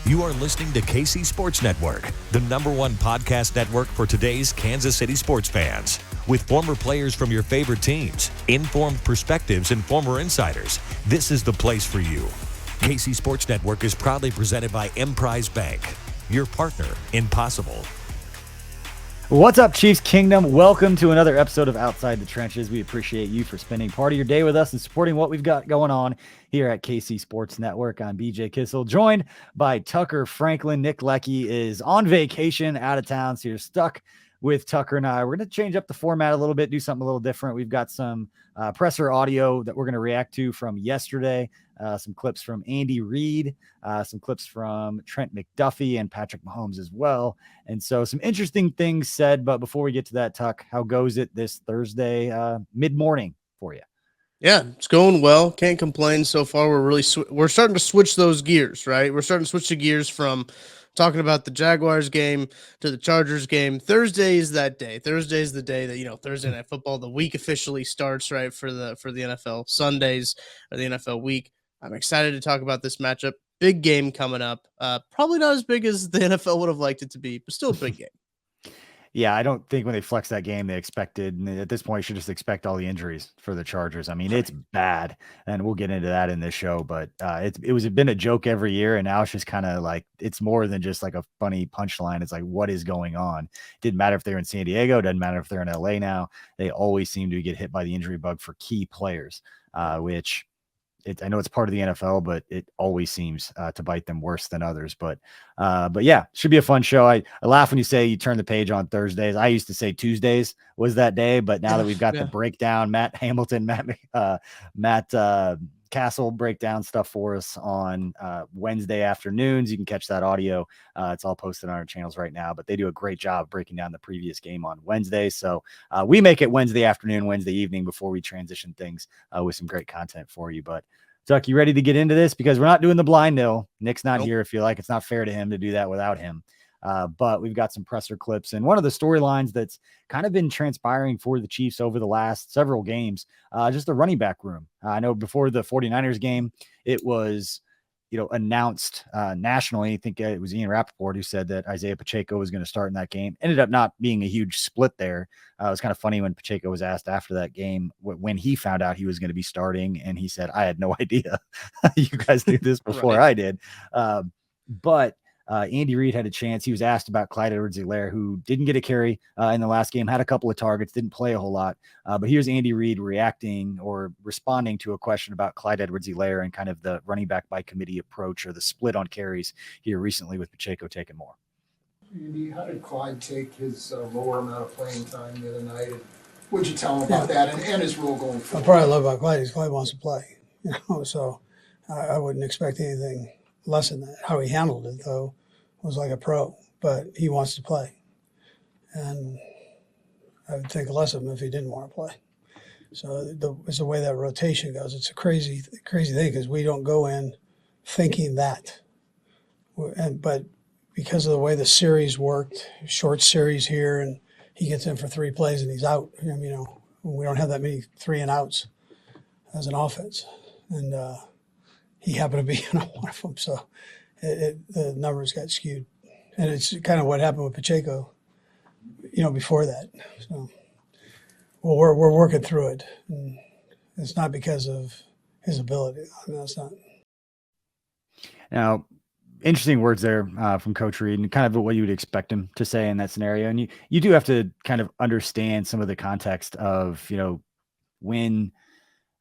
You are listening to KC Sports Network, the #1 podcast network for today's Kansas City sports fans. With former players from your favorite teams, informed perspectives, and former insiders, this is the place for you. KC Sports Network is proudly presented by Emprise Bank, your partner in possible. What's up, Chiefs Kingdom? Welcome to another episode of Outside the Trenches. We appreciate you for spending part of your day with us and supporting what we've got going on here at KC Sports Network. I'm BJ Kissel, joined by Tucker Franklin. Nick Leckie is on vacation out of town, so you're stuck with Tucker and I. We're going to change up the format a little bit, do something a little different. We've got some presser audio that we're going to react to from yesterday, some clips from Andy Reid, some clips from Trent McDuffie and Patrick Mahomes as well. And so some interesting things said. But before we get to that, Tuck, how goes it this Thursday mid-morning for you? Yeah, it's going well. Can't complain so far. We're starting to switch those gears, right? We're starting to switch the gears from talking about the Jaguars game to the Chargers game. Thursday is that day. Thursday is the day that, Thursday Night Football, the week officially starts, right, for the NFL. Sundays are the NFL week. I'm excited to talk about this matchup. Big game coming up. Probably not as big as the NFL would have liked it to be, but still a big game. Yeah, I don't think when they flexed that game, they expected, and at this point, you should just expect all the injuries for the Chargers. I mean, it's bad, and we'll get into that in this show, but it's been a joke every year, and now it's just kind of like, it's more than just like a funny punchline. It's like, what is going on? It didn't matter if they're in San Diego, doesn't matter if they're in LA now. They always seem to get hit by the injury bug for key players, which I know it's part of the NFL, but it always seems to bite them worse than others. But yeah, should be a fun show. I laugh when you say you turn the page on Thursdays. I used to say Tuesdays was that day, but now that we've got the breakdown, Matt Hamilton, Matt Castle breakdown stuff for us on Wednesday afternoons. You can catch that audio. It's all posted on our channels right now, but they do a great job breaking down the previous game on Wednesday. So we make it Wednesday afternoon, Wednesday evening before we transition things with some great content for you. But Tuck, you ready to get into this? Because we're not doing the blind nil. Nick's not here. I feel like it's not fair to him to do that without him. But we've got some presser clips, and one of the storylines that's kind of been transpiring for the Chiefs over the last several games, just the running back room. I know before the 49ers game, it was, announced nationally. I think it was Ian Rappaport who said that Isaiah Pacheco was going to start in that game. Ended up not being a huge split there. It was kind of funny when Pacheco was asked after that game when he found out he was going to be starting, and he said, "I had no idea. You guys knew this before I did." But Andy Reid had a chance. He was asked about Clyde Edwards-Helaire, who didn't get a carry in the last game, had a couple of targets, didn't play a whole lot. But here's Andy Reid reacting or responding to a question about Clyde Edwards-Helaire and kind of the running back by committee approach or the split on carries here recently with Pacheco taking more. Andy, how did Clyde take his lower amount of playing time the other night? And what'd you tell him about that and his role going forward? I probably love about Clyde is Clyde wants to play, so I wouldn't expect anything less than that. How he handled it, though, was like a pro, but he wants to play. And I would think less of him if he didn't want to play. So it's the way that rotation goes. It's a crazy thing because we don't go in thinking that. But because of the way the series worked, short series here, and he gets in for 3 plays and he's out. We don't have that many 3 and outs as an offense. And he happened to be one of them. So the numbers got skewed, and it's kind of what happened with Pacheco, before that. So, well, we're working through it, and it's not because of his ability. It's not. Now, interesting words there from Coach Reid, and kind of what you would expect him to say in that scenario. And you do have to kind of understand some of the context of, when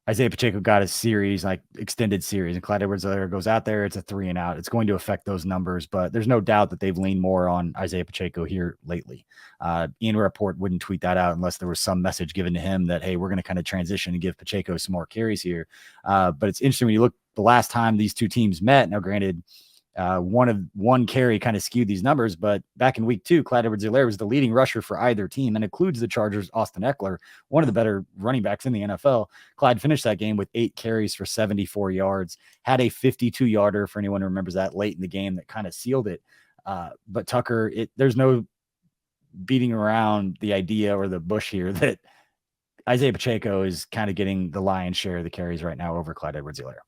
Isaiah Pacheco got a series, like extended series, and Clyde Edwards-Helaire goes out there, it's a 3 and out. It's going to affect those numbers, but there's no doubt that they've leaned more on Isaiah Pacheco here lately. Ian Rappaport wouldn't tweet that out unless there was some message given to him that, hey, we're going to kind of transition and give Pacheco some more carries here. But it's interesting when you look the last time these two teams met. Now, granted, one carry kind of skewed these numbers, but back in week 2, Clyde Edwards-Helaire was the leading rusher for either team, and includes the Chargers' Austin Eckler, one of the better running backs in the NFL. Clyde finished that game with 8 carries for 74 yards, had a 52-yarder for anyone who remembers that late in the game that kind of sealed it. But Tucker, there's no beating around the idea or the bush here that Isaiah Pacheco is kind of getting the lion's share of the carries right now over Clyde Edwards-Helaire.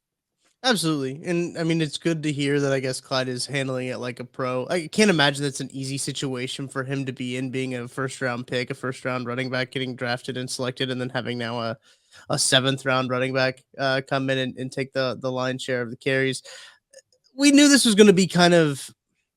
Absolutely. And I mean, it's good to hear that I guess Clyde is handling it like a pro. I can't imagine that's an easy situation for him to be in, being a first round pick, a first round running back, getting drafted and selected, and then having now a seventh round running back come in and take the lion's share of the carries. We knew this was going to be kind of,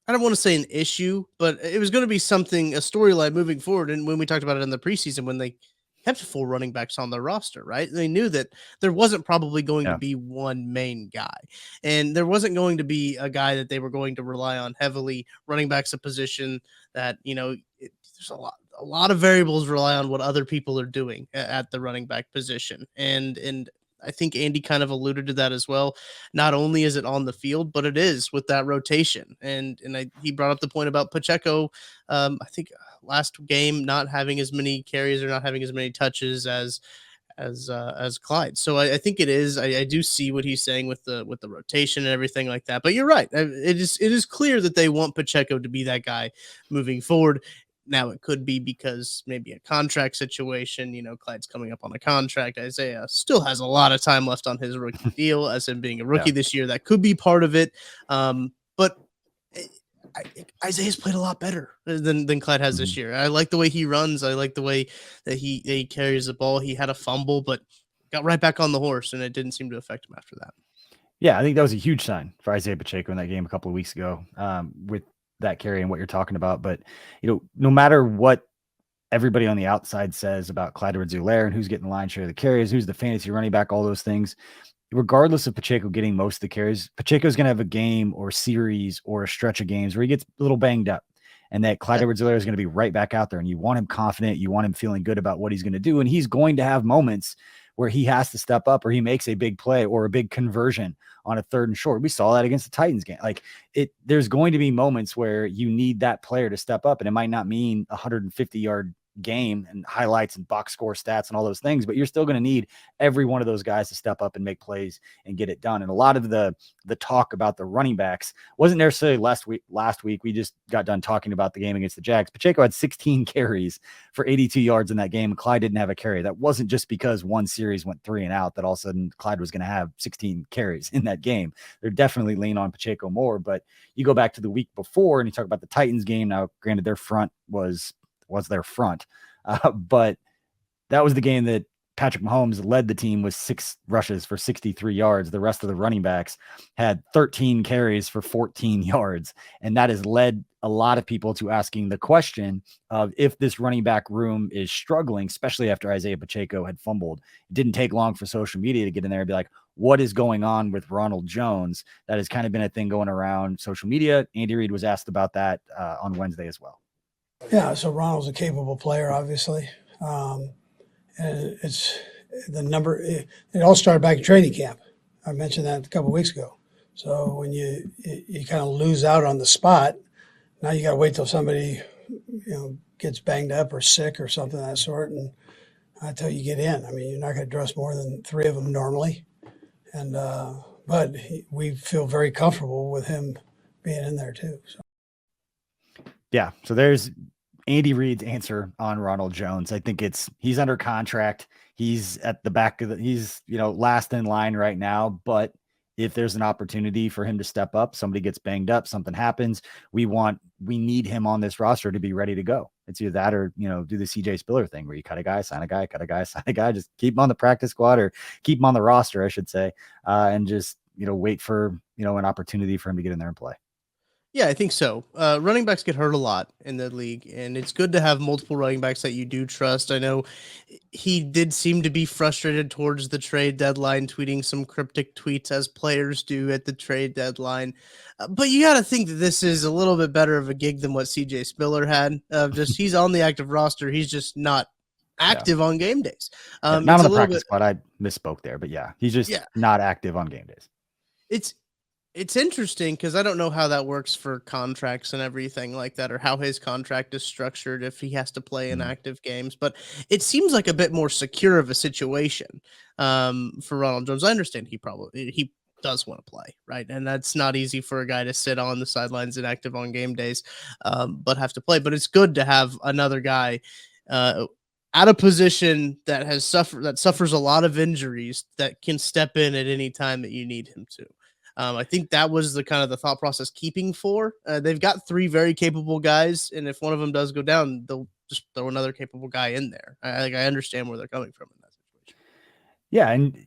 I don't want to say an issue, but it was going to be something, a storyline moving forward. And when we talked about it in the preseason, when they kept full running backs on their roster, right? They knew that there wasn't probably going to Yeah. be one main guy, and there wasn't going to be a guy that they were going to rely on heavily. Running back's a position that, there's a lot of variables rely on what other people are doing at the running back position. And I think Andy kind of alluded to that as well. Not only is it on the field, but it is with that rotation. And he brought up the point about Pacheco. I think last game not having as many carries or not having as many touches as Clyde. So I think it is. I do see what he's saying with the rotation and everything like that. But you're right. It is clear that they want Pacheco to be that guy moving forward. Now it could be because maybe a contract situation, Clyde's coming up on a contract. Isaiah still has a lot of time left on his rookie deal, as in being a rookie this year. That could be part of it. But Isaiah's played a lot better than Clyde has this year. I like the way he runs. I like the way that he carries the ball. He had a fumble, but got right back on the horse, and it didn't seem to affect him after that. Yeah, I think that was a huge sign for Isaiah Pacheco in that game a couple of weeks ago, with that carry and what you're talking about. But, no matter what everybody on the outside says about Clyde Edwards-Helaire and who's getting the line share of the carries, who's the fantasy running back, all those things, regardless of Pacheco getting most of the carries, Pacheco's going to have a game or series or a stretch of games where he gets a little banged up, and that Clyde Edwards-Helaire is going to be right back out there, and you want him confident. You want him feeling good about what he's going to do. And he's going to have moments where he has to step up, or he makes a big play or a big conversion on a 3rd and short. We saw that against the Titans game. There's going to be moments where you need that player to step up, and it might not mean 150-yard game and highlights and box score stats and all those things, but you're still going to need every one of those guys to step up and make plays and get it done. And a lot of the talk about the running backs wasn't necessarily last week. We just got done talking about the game against the Jags. Pacheco had 16 carries for 82 yards in that game, and Clyde didn't have a carry. That wasn't just because one series went 3 and out that all of a sudden Clyde was going to have 16 carries in that game. They're definitely lean on Pacheco more, but you go back to the week before and you talk about the Titans game. Now, granted, their front was their front. But that was the game that Patrick Mahomes led the team with 6 rushes for 63 yards. The rest of the running backs had 13 carries for 14 yards. And that has led a lot of people to asking the question of if this running back room is struggling, especially after Isaiah Pacheco had fumbled. It didn't take long for social media to get in there and be like, what is going on with Ronald Jones? That has kind of been a thing going around social media. Andy Reid was asked about that on Wednesday as well. Yeah, so Ronald's a capable player, obviously. And it's the number. It all started back in training camp. I mentioned that a couple of weeks ago. So when you kind of lose out on the spot, now you got to wait till somebody gets banged up or sick or something of that sort, and until you get in. I mean, you're not going to dress more than 3 of them normally, and but we feel very comfortable with him being in there too. So. Yeah, so there's Andy Reid's answer on Ronald Jones. I think he's under contract. He's at the back of he's last in line right now, but if there's an opportunity for him to step up, somebody gets banged up, something happens, we need him on this roster to be ready to go. It's either that or, do the CJ Spiller thing where you cut a guy, sign a guy, cut a guy, sign a guy, just keep him on the practice squad or keep him on the roster, I should say, and just, wait for, an opportunity for him to get in there and play. Yeah, I think so. Running backs get hurt a lot in the league, and it's good to have multiple running backs that you do trust. I know he did seem to be frustrated towards the trade deadline, tweeting some cryptic tweets as players do at the trade deadline. But you got to think that this is a little bit better of a gig than what CJ Spiller had. Just he's on the active roster. He's just not active on game days. Not on the practice squad. I misspoke there, but he's just not active on game days. It's interesting because I don't know how that works for contracts and everything like that, or how his contract is structured if he has to play in active games. But it seems like a bit more secure of a situation for Ronald Jones. I understand he does want to play, right? And that's not easy for a guy to sit on the sidelines inactive on game days, but have to play. But it's good to have another guy at a position that suffers a lot of injuries that can step in at any time that you need him to. I think that was the kind of the thought process keeping 4. They've got 3 very capable guys, and if one of them does go down, they'll just throw another capable guy in there. I understand where they're coming from in that situation. Yeah, and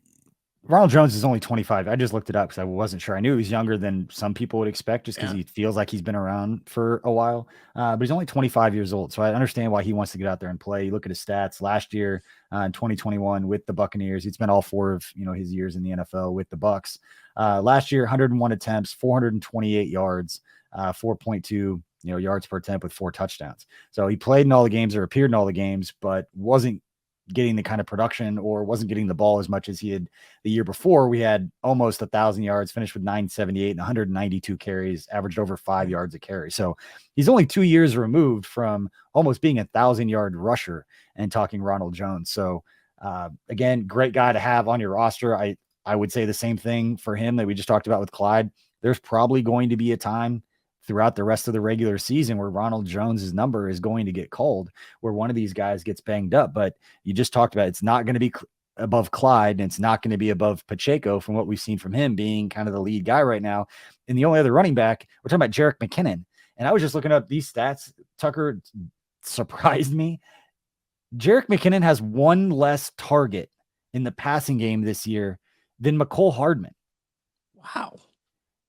Ronald Jones is only 25. I just looked it up because I wasn't sure. I knew he was younger than some people would expect just because he feels like he's been around for a while. But he's only 25 years old. So I understand why he wants to get out there and play. You look at his stats last year in 2021 with the Buccaneers. He's spent all 4 of his years in the NFL with the Bucs. Last year, 101 attempts, 428 yards, 4.2 yards per attempt with 4 touchdowns. So he played in all the games or appeared in all the games, but wasn't getting the kind of production or wasn't getting the ball as much as he had the year before. We had almost 1,000 yards, finished with 978 and 192 carries, averaged over 5 yards a carry. So he's only 2 years removed from almost being 1,000-yard rusher and talking Ronald Jones. So again, great guy to have on your roster. I would say the same thing for him that we just talked about with Clyde. There's probably going to be a time throughout the rest of the regular season where Ronald Jones's number is going to get called, where one of these guys gets banged up. But you just talked about it's not going to be above Clyde, and it's not going to be above Pacheco from what we've seen from him being kind of the lead guy right now. And the only other running back, we're talking about Jerick McKinnon. And I was just looking up these stats. Tucker surprised me. Jerick McKinnon has 1 less target in the passing game this year than McCole Hardman. Wow.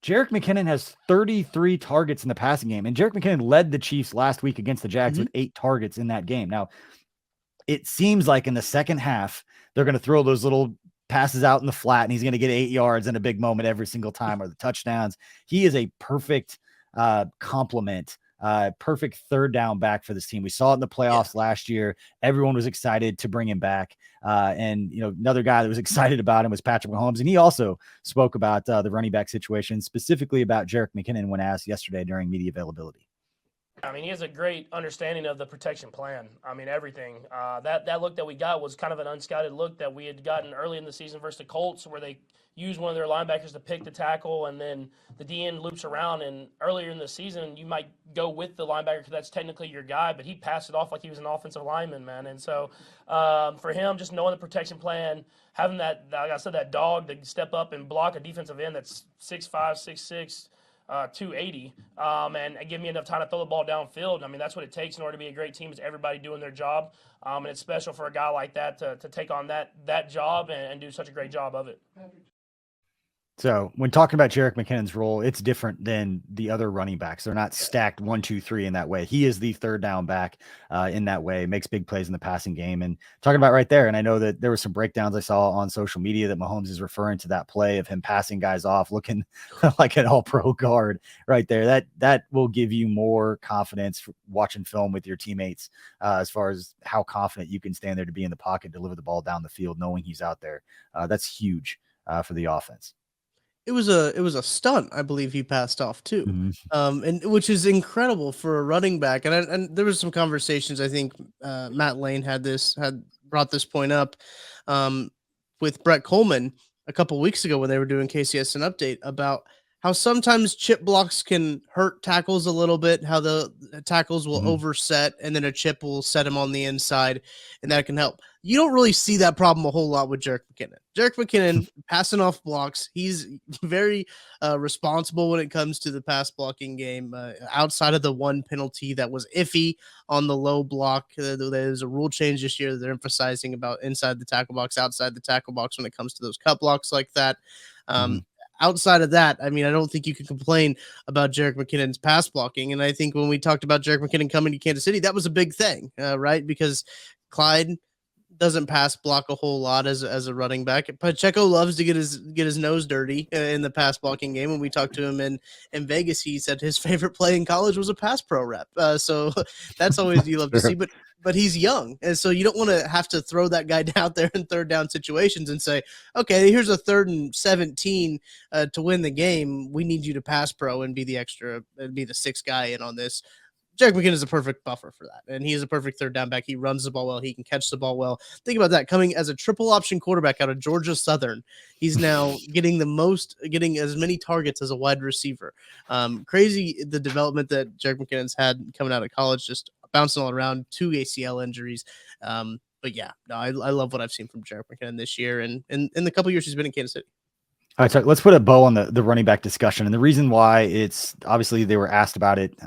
Jerick McKinnon has 33 targets in the passing game, and Jerick McKinnon led the Chiefs last week against the Jags with 8 targets in that game. Now, it seems like in the second half, they're going to throw those little passes out in the flat, and he's going to get 8 yards in a big moment every single time, or the touchdowns. He is a perfect complement, perfect third down back for this team. We saw it in the playoffs last year. Everyone was excited to bring him back. And another guy that was excited about him was Patrick Mahomes. And he also spoke about the running back situation, specifically about Jerick McKinnon when asked yesterday during media availability. I mean, he has a great understanding of the protection plan. I mean, everything. That look that we got was kind of an unscouted look that we had gotten early in the season versus the Colts, where they used one of their linebackers to pick the tackle, and then the DN loops around. And earlier in the season, you might go with the linebacker because that's technically your guy, but he passed it off like he was an offensive lineman, man. And so for him, just knowing the protection plan, having that, like I said, that dog to step up and block a defensive end that's 6'5", 6'6", 280, and give me enough time to throw the ball downfield. I mean, that's what it takes in order to be a great team, is everybody doing their job. And it's special for a guy like that to take on that job and do such a great job of it. So when talking about Jerick McKinnon's role, it's different than the other running backs. They're not stacked 1, 2, 3 in that way. He is the third down back in that way, makes big plays in the passing game. And talking about right there, and I know that there were some breakdowns I saw on social media that Mahomes is referring to that play of him passing guys off, looking like an all-pro guard right there. That will give you more confidence for watching film with your teammates as far as how confident you can stand there to be in the pocket, deliver the ball down the field, knowing he's out there. That's huge for the offense. It was a stunt, I believe he passed off too, and which is incredible for a running back. And there was some conversations. I think Matt Lane had brought this point up with Brett Coleman a couple weeks ago when they were doing KCSN Update about how sometimes chip blocks can hurt tackles a little bit, how the tackles will overset and then a chip will set him on the inside, and that can help. You don't really see that problem a whole lot with Jerick McKinnon. Jerick McKinnon passing off blocks. He's very responsible when it comes to the pass blocking game. Outside of the one penalty that was iffy on the low block, there's a rule change this year that they're emphasizing about inside the tackle box, outside the tackle box when it comes to those cut blocks like that. Outside of that, I mean, I don't think you can complain about Jerick McKinnon's pass blocking. And I think when we talked about Jerick McKinnon coming to Kansas City, that was a big thing, right? Because Clyde doesn't pass block a whole lot as a running back. Pacheco loves to get his nose dirty in the pass blocking game. When we talked to him in Vegas, he said his favorite play in college was a pass pro rep. So that's always you love to see. But he's young, and so you don't want to have to throw that guy out there in third down situations and say, okay, here's a 3rd and 17 to win the game. We need you to pass pro and be the 6th guy in on this. Jerick McKinnon is a perfect buffer for that, and he is a perfect third down back. He runs the ball well. He can catch the ball well. Think about that. Coming as a triple option quarterback out of Georgia Southern, he's now getting as many targets as a wide receiver. Crazy the development that Jerick McKinnon's had coming out of college, just bouncing all around, 2 ACL injuries. yeah, no, I love what I've seen from Jerick McKinnon this year and in the couple years he's been in Kansas City. All right, so let's put a bow on the running back discussion. And the reason why it's obviously they were asked about it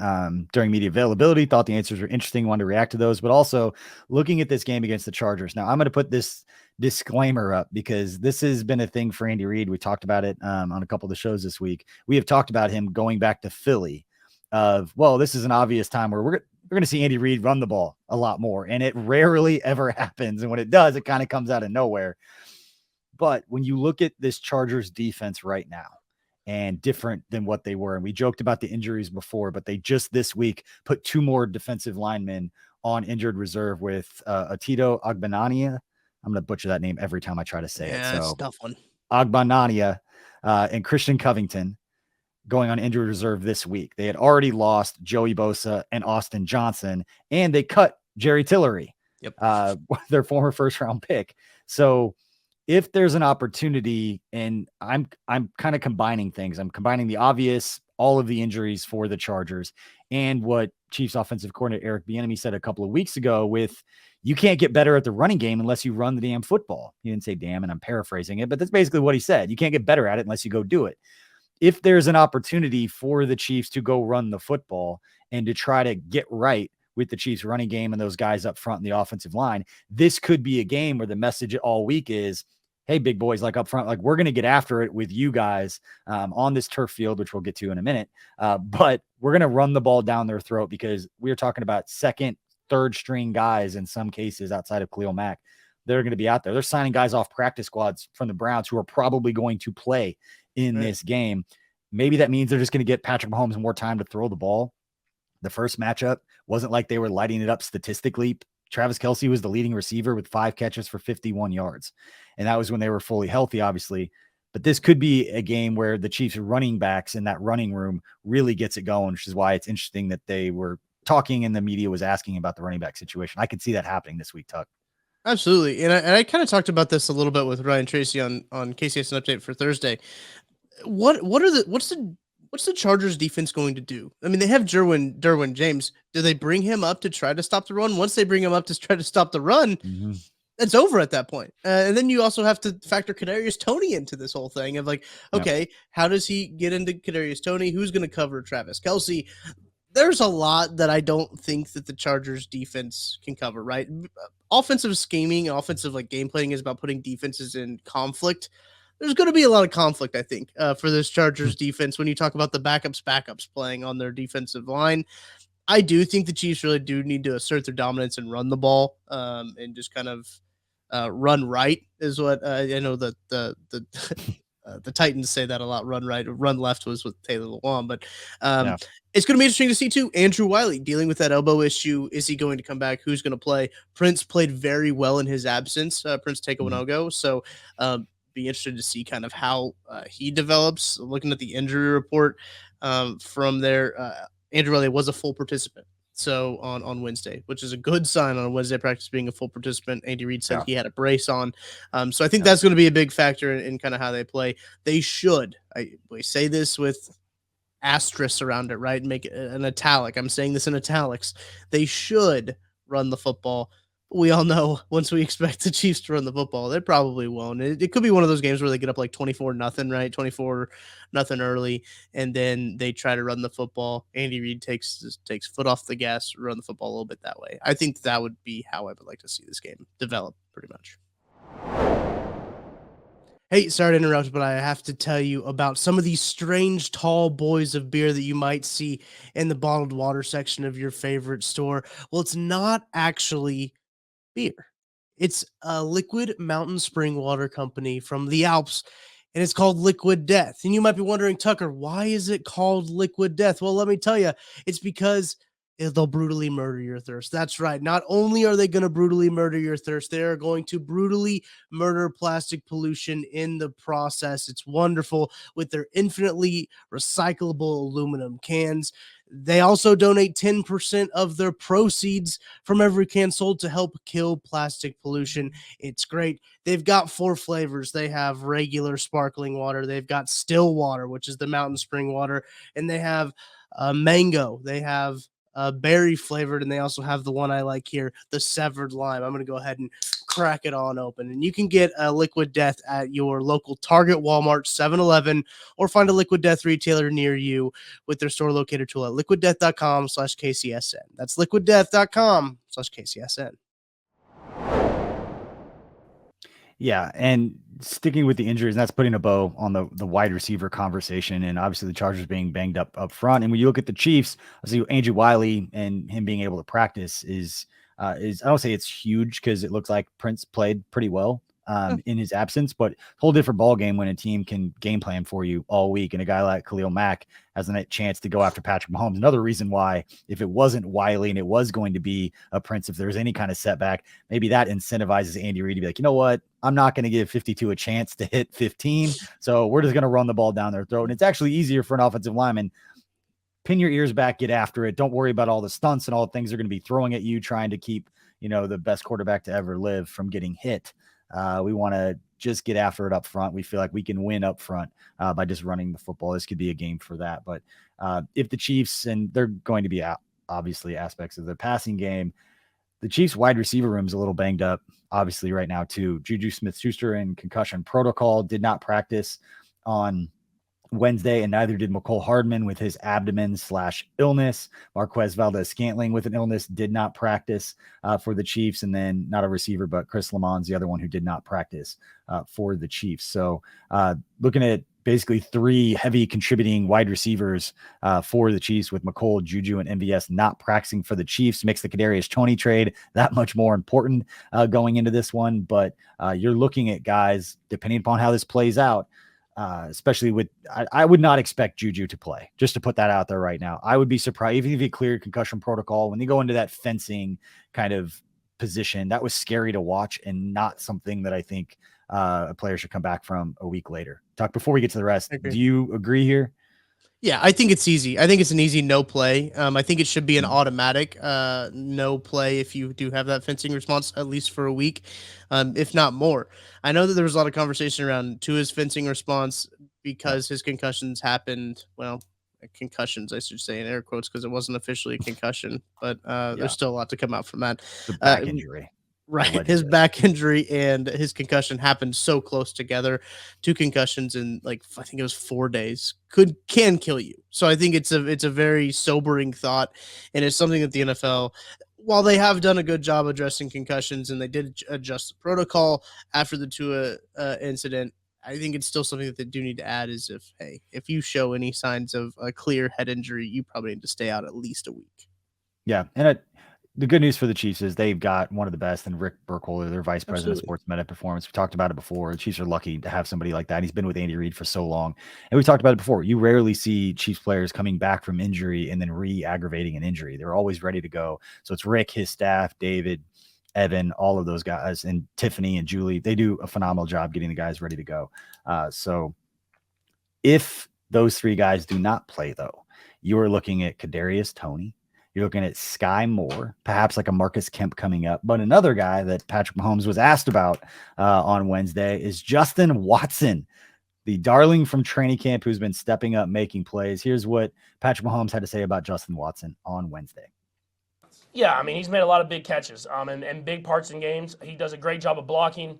during media availability, thought the answers were interesting, wanted to react to those, but also looking at this game against the Chargers. Now, I'm going to put this disclaimer up because this has been a thing for Andy Reid. We talked about it on a couple of the shows this week. We have talked about him going back to Philly this is an obvious time where we're going to see Andy Reid run the ball a lot more. And it rarely ever happens. And when it does, it kind of comes out of nowhere. But when you look at this Chargers defense right now and different than what they were, and we joked about the injuries before, but they just this week put 2 more defensive linemen on injured reserve with Atito Agbanania. I'm going to butcher that name every time I try to say it. So it's a tough one. Agbanania and Christian Covington going on injured reserve this week. They had already lost Joey Bosa and Austin Johnson, and they cut Jerry Tillery, their former first-round pick. So if there's an opportunity, and I'm kind of combining things. I'm combining the obvious, all of the injuries for the Chargers, and what Chiefs offensive coordinator Eric Bieniemy said a couple of weeks ago with, you can't get better at the running game unless you run the damn football. He didn't say damn, and I'm paraphrasing it, but that's basically what he said. You can't get better at it unless you go do it. If there's an opportunity for the Chiefs to go run the football and to try to get right with the Chiefs running game and those guys up front in the offensive line, this could be a game where the message all week is, hey, big boys, like up front, like we're going to get after it with you guys on this turf field, which we'll get to in a minute. But we're going to run the ball down their throat because we're talking about second, third string guys in some cases outside of Khalil Mack. They're going to be out there. They're signing guys off practice squads from the Browns who are probably going to play in this game. Maybe that means they're just going to get Patrick Mahomes more time to throw the ball. The first matchup wasn't like they were lighting it up statistically. Travis Kelce was the leading receiver with 5 catches for 51 yards. And that was when they were fully healthy, obviously. But this could be a game where the Chiefs running backs in that running room really gets it going, which is why it's interesting that they were talking and the media was asking about the running back situation. I could see that happening this week, Tuck. Absolutely. And I kind of talked about this a little bit with Ryan Tracy on KCSN Update for Thursday. What's the Chargers defense going to do? I mean, they have Derwin James. Do they bring him up to try to stop the run? Once they bring him up to try to stop the run, it's over at that point. And then you also have to factor Kadarius Toney into this whole thing of like, okay, how does he get into Kadarius Toney? Who's going to cover Travis Kelce? There's a lot that I don't think that the Chargers defense can cover, right? Offensive scheming, offensive like game planning is about putting defenses in conflict. There's going to be a lot of conflict, I think, for this Chargers defense when you talk about the backups playing on their defensive line. I do think the Chiefs really do need to assert their dominance and run the ball and just kind of run right is what I know that the Titans say that a lot. Run right, run left was with Taylor Lewan, but it's going to be interesting to see too. Andrew Wiley dealing with that elbow issue. Is he going to come back? Who's going to play? Prince played very well in his absence. Prince Takawanogo. So be interested to see kind of how he develops. Looking at the injury report from there, Andrew Wiley was a full participant. So on Wednesday, which is a good sign on a Wednesday practice being a full participant. Andy Reid said he had a brace on. So I think that's going to be a big factor in kind of how they play. They should, we say this with asterisks around it, right? Make it an italic. I'm saying this in italics. They should run the football. We all know once we expect the Chiefs to run the football, they probably won't. It could be one of those games where they get up like 24-0, right? 24-0 early, and then they try to run the football. Andy Reid takes foot off the gas, run the football a little bit that way. I think that would be how I would like to see this game develop pretty much. Hey, sorry to interrupt, but I have to tell you about some of these strange tall boys of beer that you might see in the bottled water section of your favorite store. Well, it's not actually beer. It's a liquid mountain spring water company from the Alps, and it's called Liquid Death. And you might be wondering, Tucker, why is it called Liquid Death? Well, let me tell you, it's because they'll brutally murder your thirst. That's right. Not only are they going to brutally murder your thirst, they are going to brutally murder plastic pollution in the process. It's wonderful with their infinitely recyclable aluminum cans. They also donate 10% of their proceeds from every can sold to help kill plastic pollution. It's great. They've got 4 flavors. They have regular sparkling water. They've got still water, which is the mountain spring water. And they have mango. They have berry flavored, and they also have the one I like here, the severed lime. I'm going to go ahead and crack it on open. And you can get a Liquid Death at your local Target, Walmart, 7-Eleven, or find a Liquid Death retailer near you with their store locator tool at liquiddeath.com/KCSN. That's liquiddeath.com/KCSN. Yeah, and sticking with the injuries, and that's putting a bow on the wide receiver conversation, and obviously the Chargers being banged up front. And when you look at the Chiefs, I see Andrew Wiley and him being able to practice is I don't say it's huge because it looks like Prince played pretty well in his absence, but whole different ball game when a team can game plan for you all week, and a guy like Khalil Mack has a chance to go after Patrick Mahomes. Another reason why, if it wasn't Wiley and it was going to be a Prince, if there's any kind of setback, maybe that incentivizes Andy Reid to be like, you know what, I'm not going to give 52 a chance to hit 15, so we're just going to run the ball down their throat. And it's actually easier for an offensive lineman. Pin your ears back, get after it. Don't worry about all the stunts and all the things they're going to be throwing at you, trying to keep, the best quarterback to ever live from getting hit. We want to just get after it up front. We feel like we can win up front by just running the football. This could be a game for that. But if the Chiefs, and they're going to be obviously aspects of the passing game, the Chiefs wide receiver room is a little banged up, obviously, right now, too. Juju Smith-Schuster in concussion protocol did not practice on Wednesday, and neither did McCole Hardman with his abdomen/illness. Marquez Valdez-Scantling with an illness did not practice for the Chiefs, and then not a receiver, but Chris Lamont's the other one who did not practice for the Chiefs. So looking at basically three heavy contributing wide receivers for the Chiefs, with McCole, Juju, and MVS not practicing for the Chiefs, makes the Kadarius Toney trade that much more important going into this one. But you're looking at guys, depending upon how this plays out, especially with, I would not expect Juju to play, just to put that out there right now. I would be surprised, even if he cleared concussion protocol, when they go into that fencing kind of position, that was scary to watch and not something that I think a player should come back from a week later. Tuck, before we get to the rest, do you agree here? Yeah, I think it's easy. I think it's an easy no play. I think it should be an automatic no play if you do have that fencing response, at least for a week, if not more. I know that there was a lot of conversation around Tua's fencing response because his concussions happened. Well, concussions, I should say in air quotes, because it wasn't officially a concussion, but there's still a lot to come out from that. The back injury. Right. His back injury and his concussion happened so close together. 2 concussions in, like, I think it was 4 days can kill you. So I think it's a very sobering thought. And it's something that the NFL, while they have done a good job addressing concussions and they did adjust the protocol after the Tua incident, I think it's still something that they do need to add is if you show any signs of a clear head injury, you probably need to stay out at least a week. Yeah. And the good news for the Chiefs is they've got one of the best, and Rick Burkholder, their vice president of sports med performance. We talked about it before. The Chiefs are lucky to have somebody like that. He's been with Andy Reid for so long. And we talked about it before. You rarely see Chiefs players coming back from injury and then re-aggravating an injury. They're always ready to go. So it's Rick, his staff, David, Evan, all of those guys, and Tiffany and Julie. They do a phenomenal job getting the guys ready to go. So if those 3 guys do not play, though, you are looking at Kadarius Toney. You're looking at Sky Moore, perhaps like a Marcus Kemp coming up. But another guy that Patrick Mahomes was asked about on Wednesday is Justin Watson, the darling from training camp who's been stepping up, making plays. Here's what Patrick Mahomes had to say about Justin Watson on Wednesday. Yeah, I mean, he's made a lot of big catches and big parts in games. He does a great job of blocking.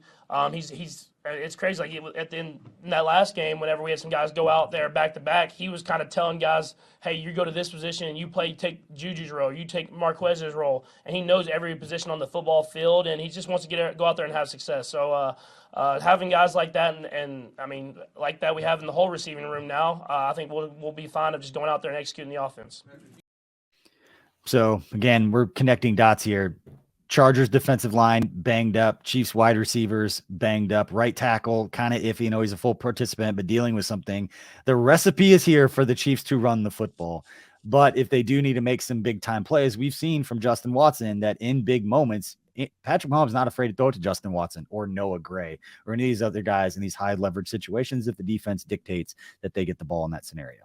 It's crazy. Like at the end in that last game, whenever we had some guys go out there back to back, he was kind of telling guys, "Hey, you go to this position and you take Juju's role, you take Marquez's role," and he knows every position on the football field, and he just wants to go out there and have success. So having guys like that, and I mean like that we have in the whole receiving room now, I think we'll be fine of just going out there and executing the offense. So again, we're connecting dots here. Chargers defensive line banged up, Chiefs wide receivers banged up, right tackle kind of iffy. He's a full participant, but dealing with something. The recipe is here for the Chiefs to run the football. But if they do need to make some big time plays, we've seen from Justin Watson that in big moments, Patrick Mahomes is not afraid to throw it to Justin Watson or Noah Gray or any of these other guys in these high leverage situations if the defense dictates that they get the ball in that scenario.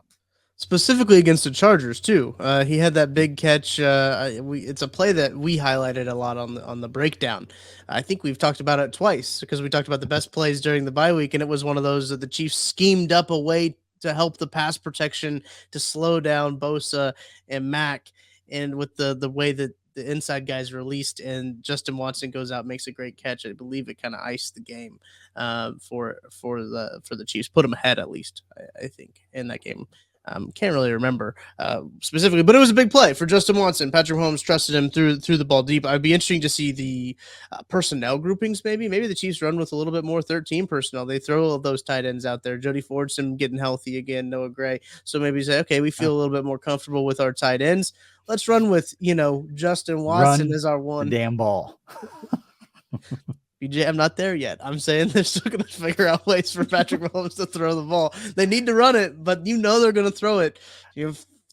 Specifically against the Chargers too. He had that big catch. It's a play that we highlighted a lot on the breakdown. I think we've talked about it twice because we talked about the best plays during the bye week, and it was one of those that the Chiefs schemed up a way to help the pass protection to slow down Bosa and Mack. and with the way that the inside guys released and Justin Watson goes out, makes a great catch. I believe it kind of iced the game for the Chiefs, put them ahead at least. I think in that game. Can't really remember specifically, but it was a big play for Justin Watson. Patrick Mahomes trusted him through the ball deep. I'd be interesting to see the personnel groupings. Maybe the Chiefs run with a little bit more 13 personnel. They throw all those tight ends out there. Jody Fordson getting healthy again. Noah Gray. So maybe say, okay, we feel a little bit more comfortable with our tight ends. Let's run with Justin Watson as our one. The damn ball. BJ, I'm not there yet. I'm saying they're still going to figure out ways for Patrick Mahomes to throw the ball. They need to run it, but they're going to throw it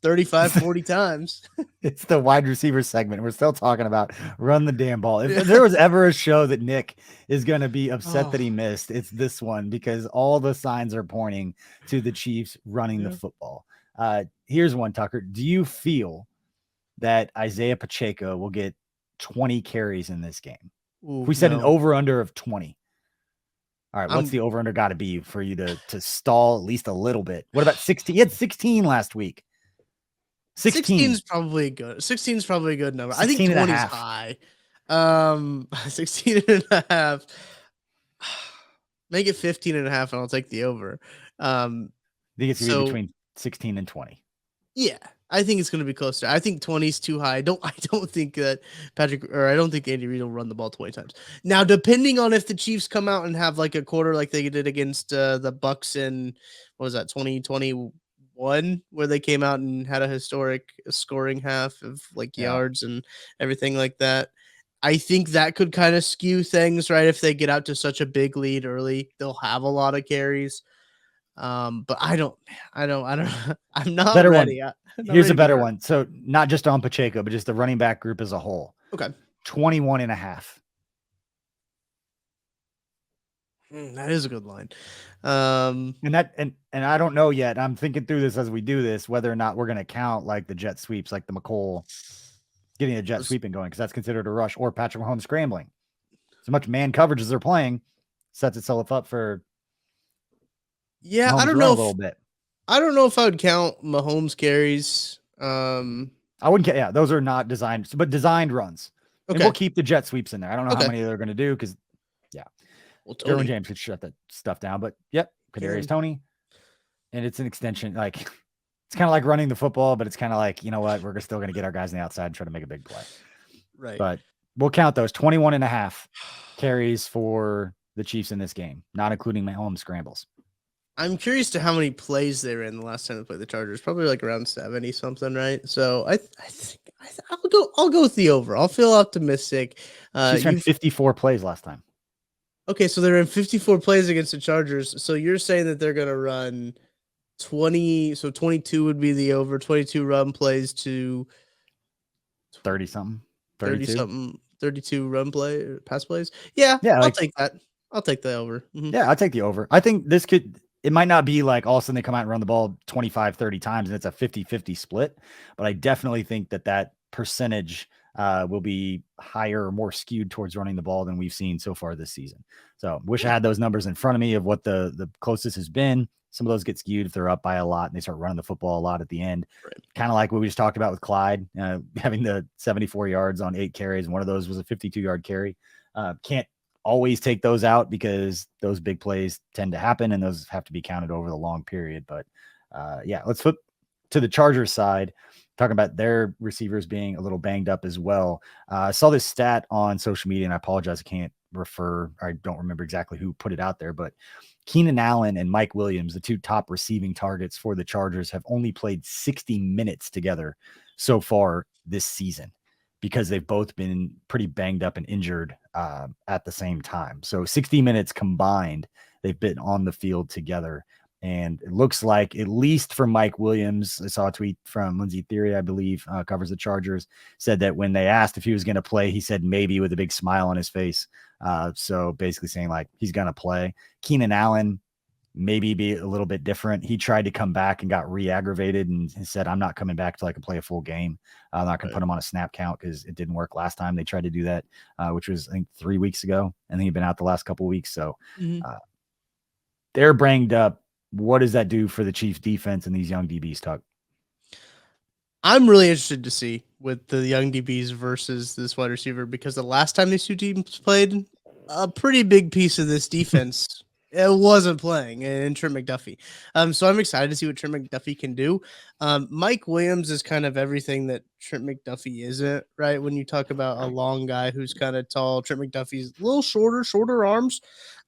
35, 40 times. It's the wide receiver segment. We're still talking about run the damn ball. If there was ever a show that Nick is going to be upset that he missed, it's this one, because all the signs are pointing to the Chiefs running the football. Here's one, Tucker. Do you feel that Isaiah Pacheco will get 20 carries in this game? Ooh, if we set an over-under of 20. All right, what's the over-under got to be for you to stall at least a little bit? What about 16? He had 16 last week. 16 is probably good. 16 is probably a good number. I think 20 is high. 16 and a half. Make it 15 and a half, and I'll take the over. I think it's going to be between 16 and 20. Yeah, I think it's going to be closer. I think 20 is too high. I don't think that I don't think Andy Reid will run the ball 20 times. Now, depending on if the Chiefs come out and have like a quarter like they did against the Bucks in, what was that, 2021, where they came out and had a historic scoring half of yards and everything like that. I think that could kind of skew things, right? If they get out to such a big lead early, they'll have a lot of carries. But I'm not better ready. One. Here's a better one. So not just on Pacheco, but just the running back group as a whole. Okay. 21 and a half. That is a good line. And I don't know yet. I'm thinking through this as we do this, whether or not we're going to count like the jet sweeps, like the McColl getting a jet sweeping going, because that's considered a rush, or Patrick Mahomes scrambling. So much man coverage as they're playing sets itself up for. Yeah, Mahomes I don't know a little bit. I don't know if I would count Mahomes carries. I wouldn't. Yeah, those are not designed, but designed runs. Okay. And we'll keep the jet sweeps in there. I don't know how many they're going to do because, Derwin James could shut that stuff down. But Kadarius Toney, and it's an extension. Like it's kind of like running the football, but it's kind of like, you know what, we're still going to get our guys on the outside and try to make a big play. Right. But we'll count those 21 and a half carries for the Chiefs in this game, not including Mahomes scrambles. I'm curious to how many plays they ran the last time they played the Chargers. Probably like around 70 something, right? So I think I'll go with the over. I'll feel optimistic. Chiefs ran 54 plays last time. Okay, so they're in 54 plays against the Chargers. So you're saying that they're gonna run 20. So 22 would be the over. 22 run plays to 30 something. 32 run pass plays. Yeah, I'll take that. I'll take the over. Mm-hmm. Yeah, I'll take the over. I think it might not be like all of a sudden they come out and run the ball 25, 30 times and it's a 50-50 split, but I definitely think that percentage will be higher or more skewed towards running the ball than we've seen so far this season. So wish I had those numbers in front of me of what the closest has been. Some of those get skewed if they're up by a lot and they start running the football a lot at the end. Right. Kind of like what we just talked about with Clyde, having the 74 yards on 8 carries. And one of those was a 52-yard carry. Can't always take those out because those big plays tend to happen and those have to be counted over the long period. But let's flip to the Chargers side, talking about their receivers being a little banged up as well. I saw this stat on social media and I apologize. I don't remember exactly who put it out there, but Keenan Allen and Mike Williams, the two top receiving targets for the Chargers, have only played 60 minutes together so far this season, because they've both been pretty banged up and injured at the same time. So 60 minutes combined, they've been on the field together. And it looks like, at least for Mike Williams, I saw a tweet from Lindsey Theory, I believe, covers the Chargers, said that when they asked if he was going to play, he said maybe, with a big smile on his face. So basically saying like he's going to play. Keenan Allen, maybe be a little bit different. He tried to come back and got re-aggravated and said, I'm not coming back till I can play a full game. I'm not going to put him on a snap count because it didn't work last time they tried to do that, which was, I think, 3 weeks ago. And then he'd been out the last couple of weeks. So they're banged up. What does that do for the Chiefs defense and these young DBs, Tuck? I'm really interested to see with the young DBs versus this wide receiver, because the last time these two teams played, a pretty big piece of this defense it wasn't playing in Trent McDuffie. So I'm excited to see what Trent McDuffie can do. Mike Williams is kind of everything that Trent McDuffie isn't, right? When you talk about a long guy who's kind of tall, Trent McDuffie's a little shorter arms.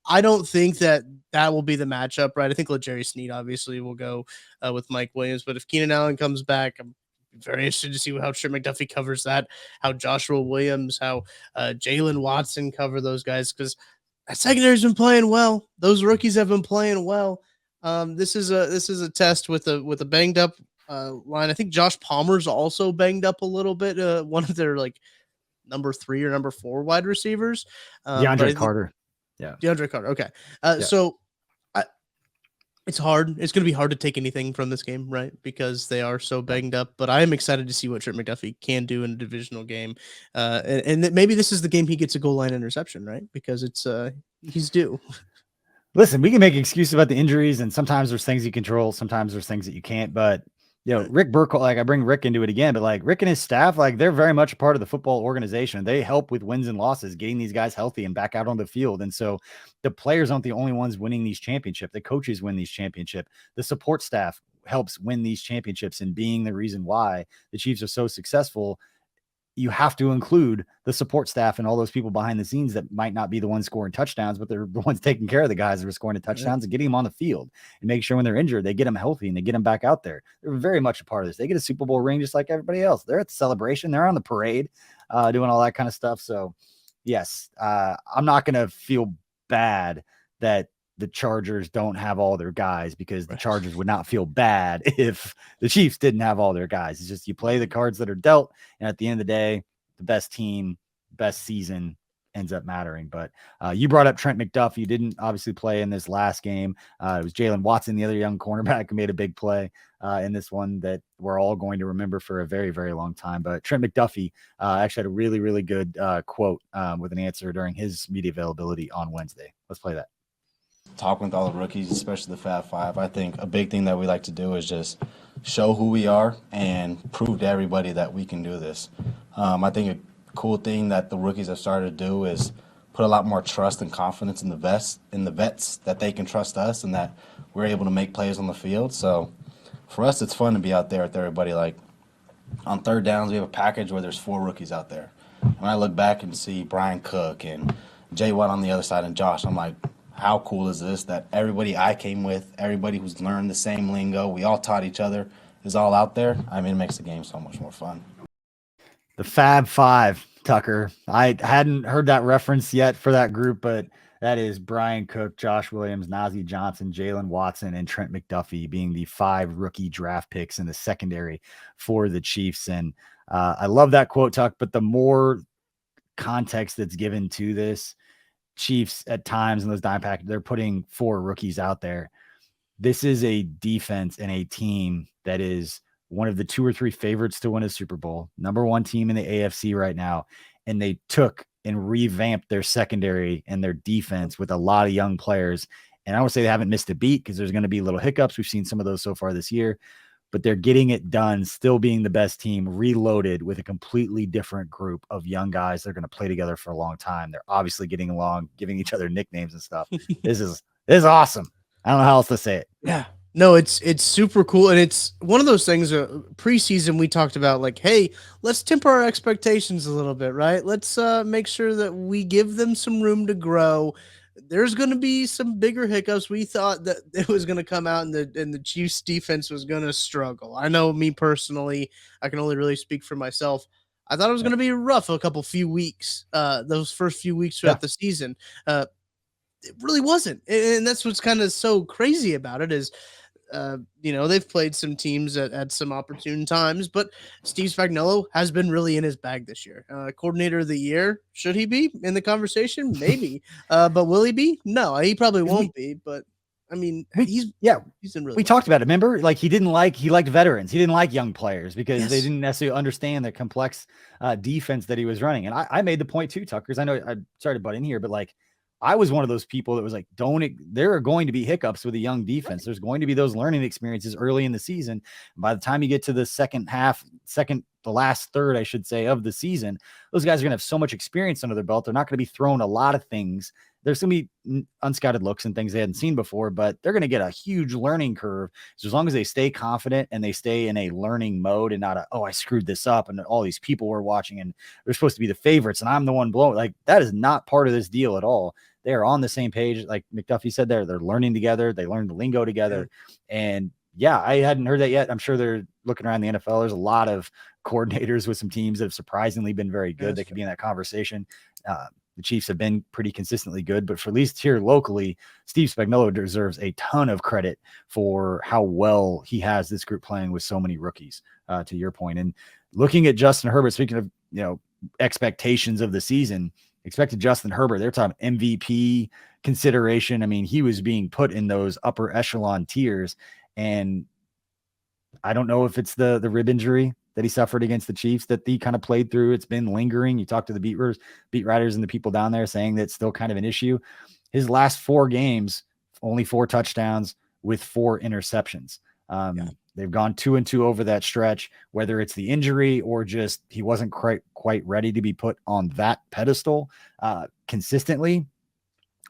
I don't think that will be the matchup, right? I think LeJerry Sneed obviously will go with Mike Williams, but if Keenan Allen comes back, I'm very interested to see how Trent McDuffie covers that, how Joshua Williams, how Jalen Watson cover those guys, because that secondary's been playing well. Those rookies have been playing well. This is a test with a banged up line. I think Josh Palmer's also banged up a little bit. One of their like number 3 or number 4 wide receivers. DeAndre Carter. Yeah. DeAndre Carter. Okay. Yeah. So it's hard. It's going to be hard to take anything from this game, right? Because they are so banged up. But I am excited to see what Trent McDuffie can do in a divisional game. And maybe this is the game he gets a goal line interception, right? Because it's he's due. Listen, we can make excuses about the injuries, and sometimes there's things you control, sometimes there's things that you can't. But Rick Burkholz, like I bring Rick into it again, but like Rick and his staff, like they're very much a part of the football organization. They help with wins and losses, getting these guys healthy and back out on the field. And so the players aren't the only ones winning these championships. The coaches win these championships. The support staff helps win these championships, and being the reason why the Chiefs are so successful. You have to include the support staff and all those people behind the scenes that might not be the ones scoring touchdowns, but they're the ones taking care of the guys that are scoring the touchdowns and getting them on the field and make sure when they're injured, they get them healthy and they get them back out there. They're very much a part of this. They get a Super Bowl ring just like everybody else. They're at the celebration. They're on the parade, doing all that kind of stuff. So yes, I'm not going to feel bad that the Chargers don't have all their guys, because the Chargers would not feel bad if the Chiefs didn't have all their guys. It's just you play the cards that are dealt, and at the end of the day, the best team, best season ends up mattering. But you brought up Trent McDuffie. You didn't obviously play in this last game. It was Jalen Watson, the other young cornerback, who made a big play in this one that we're all going to remember for a very, very long time. But Trent McDuffie actually had a really, really good quote with an answer during his media availability on Wednesday. Let's play that. Talking with all the rookies, especially the Fab Five, I think a big thing that we like to do is just show who we are and prove to everybody that we can do this. I think a cool thing that the rookies have started to do is put a lot more trust and confidence in the vets that they can trust us and that we're able to make plays on the field. So for us, it's fun to be out there with everybody. Like on third downs, we have a package where there's 4 rookies out there. When I look back and see Brian Cook and Jay Watt on the other side and Josh, I'm like, how cool is this that everybody I came with, everybody who's learned the same lingo, we all taught each other, is all out there? I mean, it makes the game so much more fun. The Fab Five, Tucker. I hadn't heard that reference yet for that group, but that is Brian Cook, Josh Williams, Najee Johnson, Jalen Watson, and Trent McDuffie being the 5 rookie draft picks in the secondary for the Chiefs. And I love that quote, Tuck, but the more context that's given to this, Chiefs at times in those dime packages, they're putting 4 rookies out there. This is a defense and a team that is one of the 2 or 3 favorites to win a Super Bowl, number 1 team in the AFC right now. And they took and revamped their secondary and their defense with a lot of young players. And I would say they haven't missed a beat, because there's going to be little hiccups. We've seen some of those so far this year, but they're getting it done, still being the best team, reloaded with a completely different group of young guys. They're going to play together for a long time. They're obviously getting along, giving each other nicknames and stuff. This is awesome. I don't know how else to say it. Yeah. No, it's super cool. And it's one of those things, preseason we talked about, like, hey, let's temper our expectations a little bit, right? Let's make sure that we give them some room to grow. There's going to be some bigger hiccups. We thought that it was going to come out and the Chiefs defense was going to struggle. I know me personally, I can only really speak for myself. I thought it was going to be rough a few weeks, those first few weeks throughout the season. It really wasn't. And that's what's kind of so crazy about it is, they've played some teams at some opportune times, but Steve Spagnuolo has been really in his bag this year. Coordinator of the year, should he be in the conversation? Maybe. But will he be? No, he probably won't be. But I mean, he's in really. We talked about it. Remember, like he liked veterans. He didn't like young players because they didn't necessarily understand the complex defense that he was running. And I made the point too, Tuckers. I know I started to butt in here, but like, I was one of those people that was like, there are going to be hiccups with a young defense. There's going to be those learning experiences early in the season. By the time you get to the second half, the last third, I should say, of the season, those guys are going to have so much experience under their belt. They're not going to be thrown a lot of things. There's going to be unscouted looks and things they hadn't seen before, but they're going to get a huge learning curve. So as long as they stay confident and they stay in a learning mode and not I screwed this up and all these people were watching and they're supposed to be the favorites and I'm the one blowing, like that is not part of this deal at all. They are on the same page. Like McDuffie said they're learning together. They learned the lingo together. And yeah, I hadn't heard that yet. I'm sure they're looking around the NFL. There's a lot of coordinators with some teams that have surprisingly been very good. That could be in that conversation. The Chiefs have been pretty consistently good, but for at least here locally, Steve Spagnuolo deserves a ton of credit for how well he has this group playing with so many rookies, to your point. And looking at Justin Herbert, speaking of, expectations of the season, expected Justin Herbert, they're talking MVP consideration. I mean, he was being put in those upper echelon tiers. And I don't know if it's the rib injury that he suffered against the Chiefs that he kind of played through. It's been lingering. You talk to the beat writers and the people down there saying that's still kind of an issue. His last 4 games, only 4 touchdowns with 4 interceptions. They've gone 2-2 over that stretch, whether it's the injury or just he wasn't quite ready to be put on that pedestal consistently.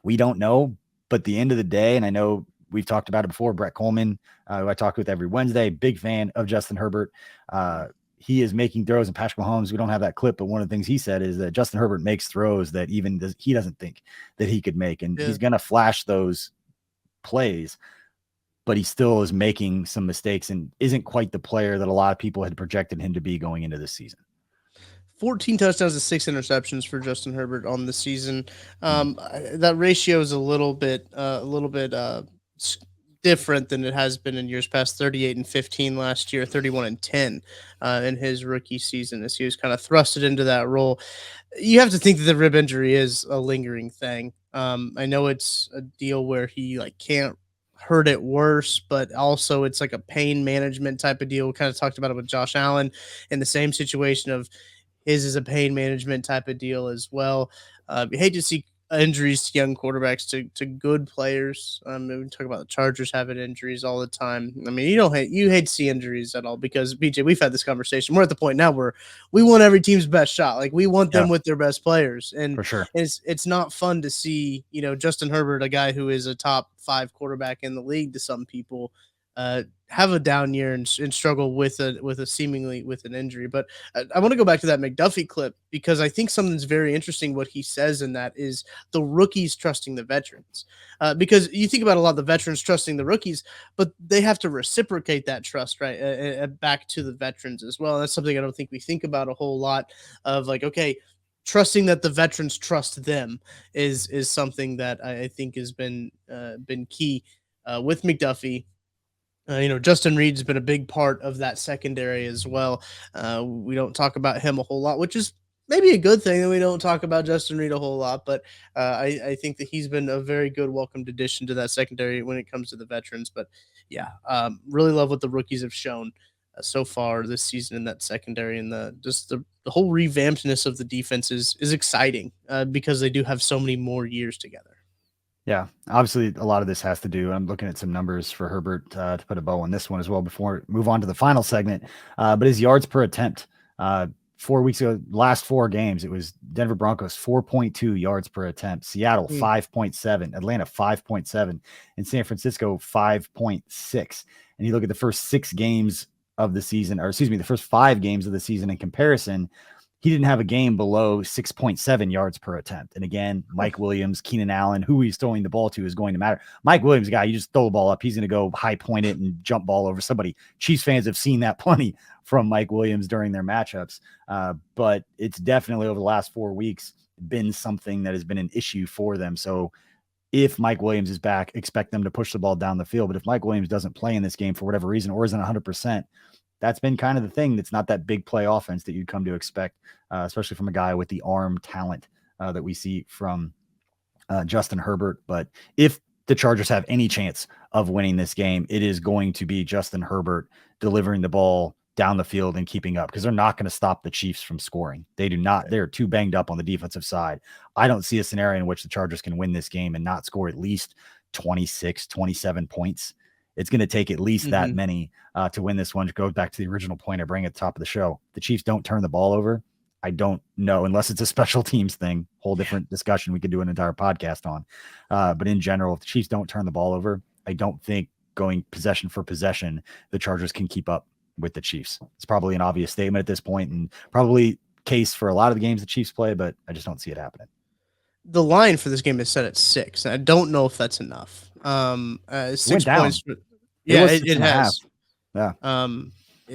We don't know, but at the end of the day, and I know we've talked about it before, Brett Coleman, who I talk with every Wednesday, big fan of Justin Herbert. He is making throws, and Patrick Mahomes, we don't have that clip, but one of the things he said is that Justin Herbert makes throws that he doesn't think that he could make. And he's going to flash those plays, but he still is making some mistakes and isn't quite the player that a lot of people had projected him to be going into this season. 14 touchdowns and 6 interceptions for Justin Herbert on the season. That ratio is a little bit different than it has been in years past. 38-15 last year, 31-10 in his rookie season as he was kind of thrusted into that role. You have to think that the rib injury is a lingering thing. I know it's a deal where he can't hurt it worse, but also it's like a pain management type of deal. We kind of talked about it with Josh Allen in the same situation of his is a pain management type of deal as well. You hate to see injuries to young quarterbacks to good players. We talk about the Chargers having injuries all the time. I mean, you hate to see injuries at all because BJ, we've had this conversation. We're at the point now where we want every team's best shot. Like we want them with their best players, and for sure, it's not fun to see Justin Herbert, a guy who is a top 5 quarterback in the league to some people, have a down year and struggle with an injury. But I want to go back to that McDuffie clip because I think something's very interesting. What he says in that is the rookies trusting the veterans, because you think about a lot of the veterans trusting the rookies, but they have to reciprocate that trust, right, back to the veterans as well. And that's something I don't think we think about a whole lot of trusting that the veterans trust them is something that I think has been key with McDuffie. Justin Reed's been a big part of that secondary as well. We don't talk about him a whole lot, which is maybe a good thing that we don't talk about Justin Reed a whole lot. But I think that he's been a very good welcomed addition to that secondary when it comes to the veterans. But really love what the rookies have shown so far this season in that secondary, and the whole revampedness of the defense is exciting because they do have so many more years together. Yeah, obviously a lot of this has to do, I'm looking at some numbers for Herbert to put a bow on this one as well before we move on to the final segment, but his yards per attempt, 4 weeks ago, last 4 games, it was Denver Broncos 4.2 yards per attempt, Seattle 5.7, Atlanta 5.7, and San Francisco 5.6. And you look at the first 6 games of the season, the first 5 games of the season in comparison, he didn't have a game below 6.7 yards per attempt. And again, Mike Williams, Keenan Allen, who he's throwing the ball to is going to matter. Mike Williams, guy, you just throw the ball up, he's going to go high point it and jump ball over somebody. Chiefs fans have seen that plenty from Mike Williams during their matchups. But it's definitely over the last 4 weeks been something that has been an issue for them. So if Mike Williams is back, expect them to push the ball down the field. But if Mike Williams doesn't play in this game for whatever reason or isn't 100%, that's been kind of the thing. That's not that big play offense that you'd come to expect, especially from a guy with the arm talent that we see from Justin Herbert. But if the Chargers have any chance of winning this game, it is going to be Justin Herbert delivering the ball down the field and keeping up, because they're not going to stop the Chiefs from scoring. They do not. They're too banged up on the defensive side. I don't see a scenario in which the Chargers can win this game and not score at least 26, 27 points. It's going to take at least that Mhm. many to win this one. It goes back to the original point I bring at the top of the show. The Chiefs don't turn the ball over. I don't know, unless it's a special teams thing, whole different discussion we could do an entire podcast on. But in general, if the Chiefs don't turn the ball over, I don't think going possession for possession, the Chargers can keep up with the Chiefs. It's probably an obvious statement at this point, and probably case for a lot of the games the Chiefs play, but I just don't see it happening. The line for this game is set at 6. And I don't know if that's enough. 6 went down. points. It was It 6.5. has. Yeah.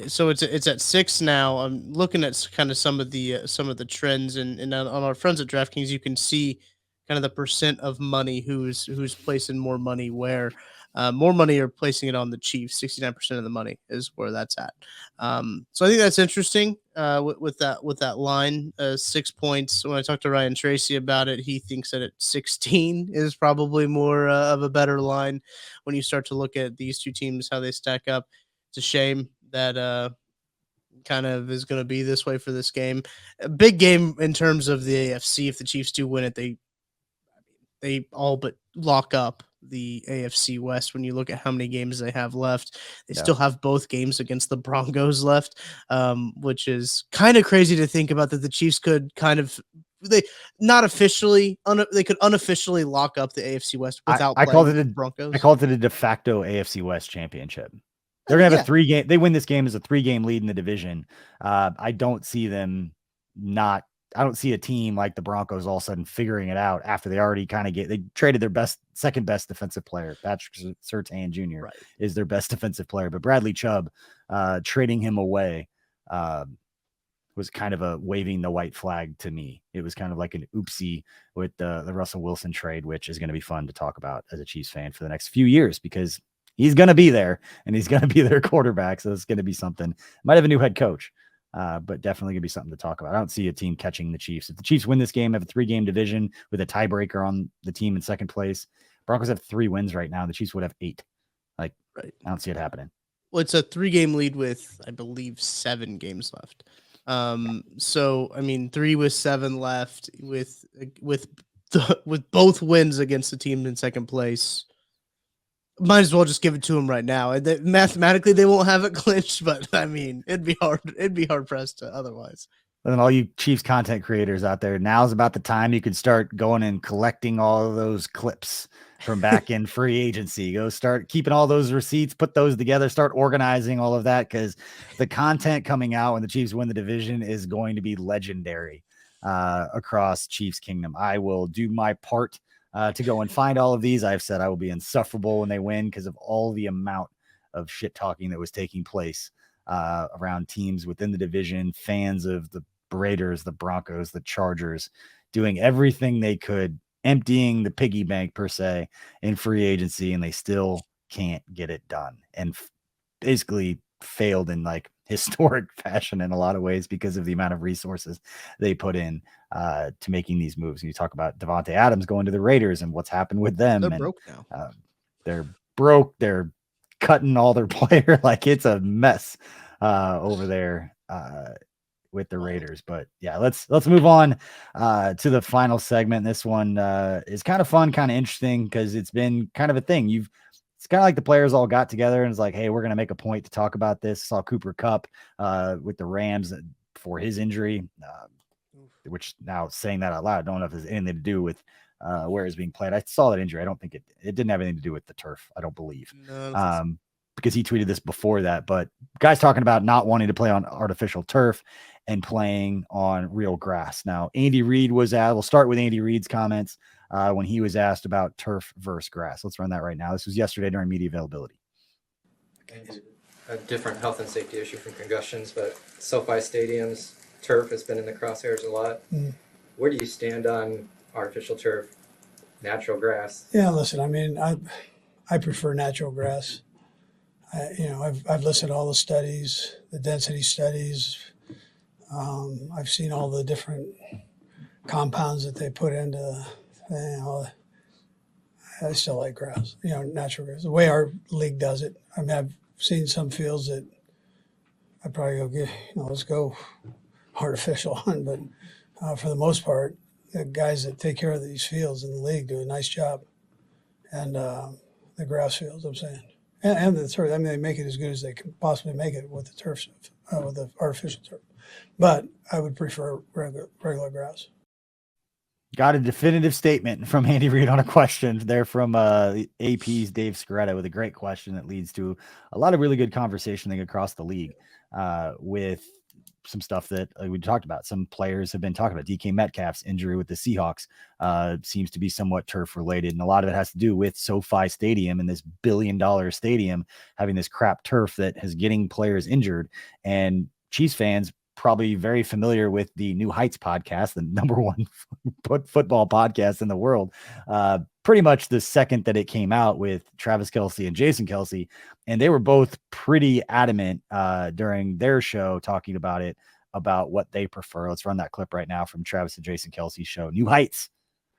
So it's at 6 now. I'm looking at kind of some of the trends, and on our friends at DraftKings, you can see kind of the percent of money who's placing more money where. More money are placing it on the Chiefs. 69% of the money is where that's at. So I think that's interesting with that line. 6 points. When I talked to Ryan Tracy about it, he thinks that at 16 is probably more of a better line when you start to look at these two teams, how they stack up. It's a shame that kind of is going to be this way for this game. A big game in terms of the AFC. If the Chiefs do win it, they all but lock up the AFC West. When you look at how many games they have left, they still have both games against the Broncos left, which is kind of crazy to think about, that the Chiefs could kind of they could unofficially lock up the AFC West without I called playing it the Broncos. I called it a de facto AFC West championship. They're gonna have a 3-game. They win this game as a 3-game lead in the division. I don't see them not. I don't see a team like the Broncos all of a sudden figuring it out after they already they traded their second best defensive player. Patrick Surtain Jr. is their best defensive player, but Bradley Chubb, trading him away, was kind of a waving the white flag to me. It was kind of like an oopsie with the Russell Wilson trade, which is going to be fun to talk about as a Chiefs fan for the next few years, because he's going to be there and he's going to be their quarterback. So it's going to be something. Might have a new head coach. But definitely gonna be something to talk about. I don't see a team catching the Chiefs. If the Chiefs win this game, have a 3-game division with a tiebreaker on the team in second place. Broncos have 3 wins right now. The Chiefs would have 8. I don't see it happening. Well, it's a 3-game lead with, I believe, 7 games left. So I mean, 3 with 7 left with both wins against the team in second place. Might as well just give it to them right now. Mathematically, they won't have it clinched, but I mean, it'd be hard pressed to otherwise. And all you Chiefs content creators out there, now's about the time you could start going and collecting all of those clips from back in free agency. Go start keeping all those receipts, put those together, start organizing all of that, because the content coming out when the Chiefs win the division is going to be legendary across Chiefs Kingdom. I will do my part to go and find all of these. I've said I will be insufferable when they win because of all the amount of shit talking that was taking place around teams within the division, fans of the Raiders, the Broncos, the Chargers, doing everything they could, emptying the piggy bank per se in free agency, and they still can't get it done, and basically failed in like historic fashion in a lot of ways because of the amount of resources they put in to making these moves. And you talk about Devontae Adams going to the Raiders and what's happened with them. They're broke now. They're broke. They're cutting all their player. Like, it's a mess over there with the Raiders. But yeah, let's move on to the final segment. This one is kind of fun, kind of interesting, because it's been kind of a thing. It's kind of like the players all got together and was like, hey, we're going to make a point to talk about this. Saw Cooper Kupp with the Rams for his injury, which, now saying that out loud, I don't know if it has anything to do with where it's being played. I saw that injury. I don't think it didn't have anything to do with the turf, I don't believe. No, because he tweeted this before that. But guys talking about not wanting to play on artificial turf and playing on real grass. Now, Andy Reid was at, we'll start with Andy Reid's comments when he was asked about turf versus grass. Let's run that right now. This was yesterday during media availability. A different health and safety issue from concussions, but SoFi Stadium's turf has been in the crosshairs a lot. Where do you stand on artificial turf, natural grass? Yeah, listen, I mean, I prefer natural grass. I've listened to all the studies, the density studies. I've seen all the different compounds that they put into. I still like grass, natural grass. The way our league does it. I mean, I've seen some fields that I'd probably go let's go artificial on, but for the most part, the guys that take care of these fields in the league do a nice job. And the grass fields, I'm saying. And the turf. I mean, they make it as good as they can possibly make it with the turf, with the artificial turf. But I would prefer regular grass. Got a definitive statement from Andy Reid on a question there from AP's Dave Scaretta with a great question that leads to a lot of really good conversation across the league with some stuff that we talked about. Some players have been talking about DK Metcalf's injury with the Seahawks seems to be somewhat turf related. And a lot of it has to do with SoFi Stadium and this $1 billion stadium having this crap turf that is getting players injured. And Chiefs fans probably very familiar with the New Heights podcast, the number one football podcast in the world. Pretty much the second that it came out with Travis Kelce and Jason Kelce, and they were both pretty adamant during their show talking about it, about what they prefer. Let's run that clip right now from Travis and Jason Kelce's show, New Heights.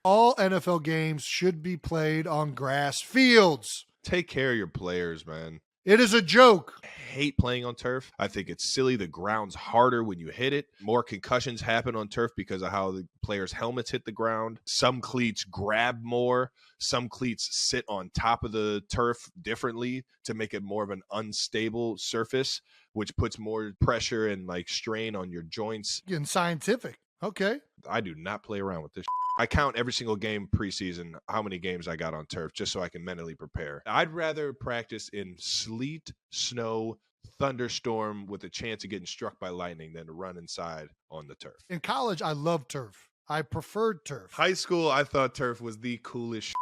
All NFL games should be played on grass fields. Take care of your players, man. It is a joke. I hate playing on turf. I think it's silly. The ground's harder when you hit it. More concussions happen on turf because of how the players' helmets hit the ground. Some cleats grab more. Some cleats sit on top of the turf differently to make it more of an unstable surface, which puts more pressure and like strain on your joints. And scientific. Okay. I do not play around with this. I count every single game preseason, how many games I got on turf, just so I can mentally prepare. I'd rather practice in sleet, snow, thunderstorm with a chance of getting struck by lightning than to run inside on the turf. In college, I loved turf. I preferred turf. High school, I thought turf was the coolest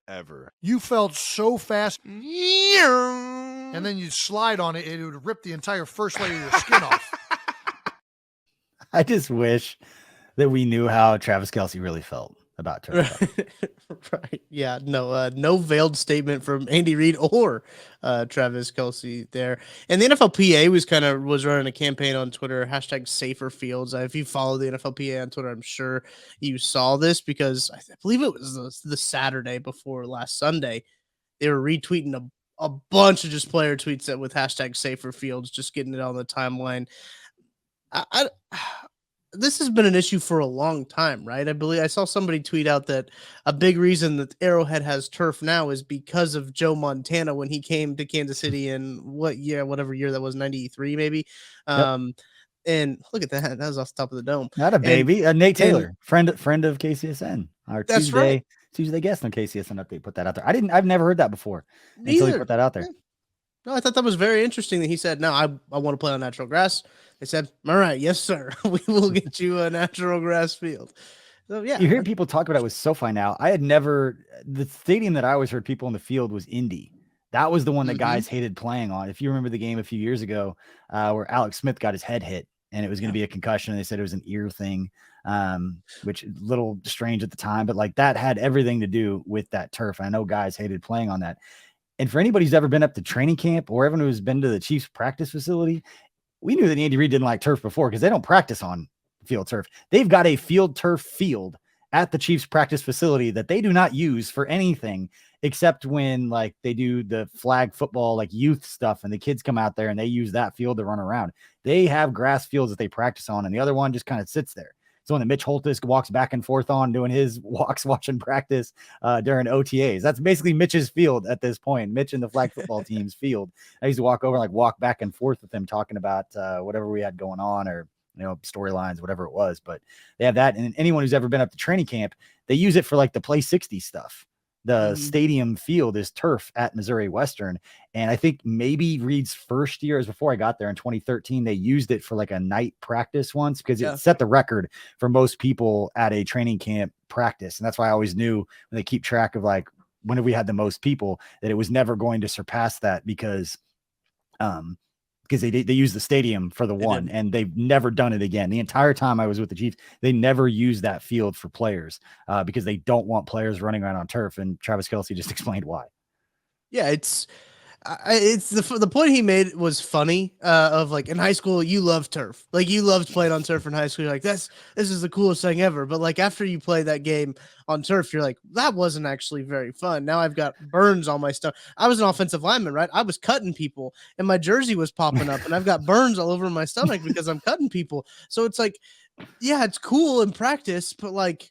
ever. You felt so fast. And then you'd slide on it, and it would rip the entire first layer of your skin off. I just wish that we knew how Travis Kelce really felt about turf. Right. Yeah. No, no veiled statement from Andy Reid or Travis Kelce there. And the NFLPA was running a campaign on Twitter, #SaferFields. If you follow the NFLPA on Twitter, I'm sure you saw this because I believe it was the Saturday before last Sunday. They were retweeting a bunch of just player tweets that with #SaferFields, just getting it on the timeline. This has been an issue for a long time, right? I believe I saw somebody tweet out that a big reason that Arrowhead has turf now is because of Joe Montana when he came to Kansas City in whatever year that was, 93 maybe. Yep. And look at that. That was off the top of the dome. Not a baby. Nate Taylor, friend of KCSN. Our that's right. Tuesday guest on KCSN Update put that out there. I've never heard that before until he put that out there. Yeah. No, I thought that was very interesting that he said, no, I want to play on natural grass. They said, all right, yes, sir. We will get you a natural grass field. So, yeah. You hear people talk about it with SoFi now. The stadium that I always heard people in the field was Indy. That was the one that guys hated playing on. If you remember the game a few years ago where Alex Smith got his head hit and it was going to be a concussion and they said it was an ear thing, which is a little strange at the time, but like that had everything to do with that turf. I know guys hated playing on that. And for anybody who's ever been up to training camp or everyone who's been to the Chiefs practice facility, we knew that Andy Reid didn't like turf before because they don't practice on field turf. They've got a field turf field at the Chiefs practice facility that they do not use for anything except when like they do the flag football, like youth stuff, and the kids come out there and they use that field to run around. They have grass fields that they practice on, and the other one just kind of sits there. It's one that Mitch Holtis walks back and forth on doing his walks, watching practice during OTAs. That's basically Mitch's field at this point. Mitch and the flag football team's field. I used to walk over and like walk back and forth with him talking about whatever we had going on or, storylines, whatever it was. But they have that. And anyone who's ever been up to training camp, they use it for like the Play 60 stuff. The stadium field is turf at Missouri Western. And I think maybe Reed's first year, as before I got there in 2013, they used it for like a night practice once because it set the record for most people at a training camp practice. And that's why I always knew when they keep track of like, when have we had the most people, that it was never going to surpass that because they use the stadium for the one and they've never done it again. The entire time I was with the Chiefs, they never used that field for players because they don't want players running around on turf. And Travis Kelce just explained why. Yeah, it's the point he made was funny of like in high school, you loved turf. Like you loved playing on turf in high school. You're like, this is the coolest thing ever. But like after you play that game on turf, you're like, that wasn't actually very fun. Now I've got burns on my stuff. I was an offensive lineman, right? I was cutting people and my jersey was popping up and I've got burns all over my stomach because I'm cutting people. So it's like, yeah, it's cool in practice, but like,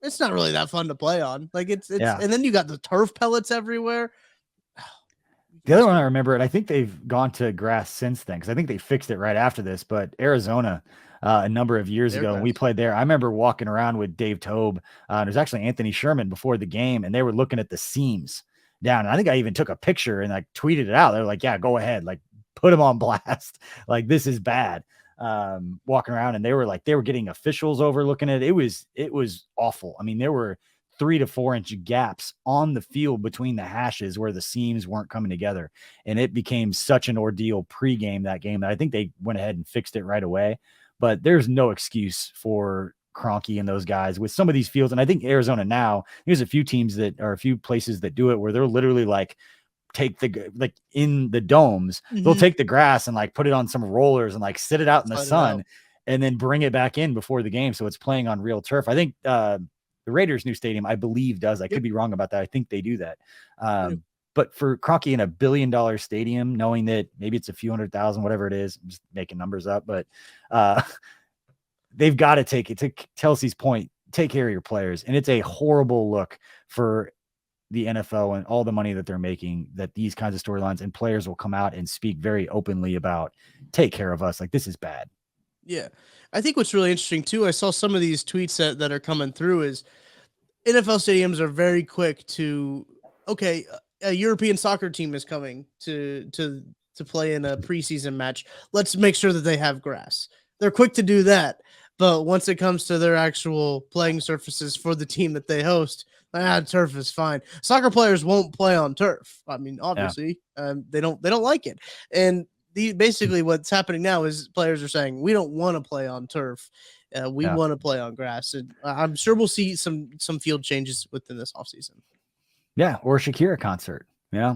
it's not really that fun to play on. Like it's and then you got the turf pellets everywhere. The other one I remember, and I think they've gone to grass since then, because I think they fixed it right after this, but Arizona, a number of years ago, when we played there, I remember walking around with Dave Tobe. It was actually Anthony Sherman before the game, and they were looking at the seams down. And I think I even took a picture and like tweeted it out. They were like, yeah, go ahead. Like, put them on blast. Like, this is bad. Walking around, and they were getting officials over looking at it. It was awful. I mean, there were 3 to 4 inch gaps on the field between the hashes where the seams weren't coming together. And it became such an ordeal pregame that game that I think they went ahead and fixed it right away. But there's no excuse for Kroenke and those guys with some of these fields. And I think Arizona now, there's a few teams that are a few places that do it where they're literally like, take the, like in the domes, they'll take the grass and like put it on some rollers and like sit it out in the sun and then bring it back in before the game. So it's playing on real turf. I think, the Raiders' new stadium, I believe, does. I could be wrong about that. I think they do that. But for Kroenke in $1 billion stadium, knowing that maybe it's a few 100,000, whatever it is, I'm just making numbers up, but they've got to take it. To Kelsey's point, take care of your players. And it's a horrible look for the NFL and all the money that they're making, that these kinds of storylines and players will come out and speak very openly about, take care of us. Like, this is bad. Yeah. I think what's really interesting too, I saw some of these tweets that are coming through, is NFL stadiums are very quick to, okay, a European soccer team is coming to play in a preseason match. Let's make sure that they have grass. They're quick to do that. But once it comes to their actual playing surfaces for the team that they host, turf is fine. Soccer players won't play on turf. I mean, obviously, they don't like it. And basically what's happening now is players are saying, we don't want to play on turf. We want to play on grass. And I'm sure we'll see some field changes within this offseason. Yeah. Or Shakira concert,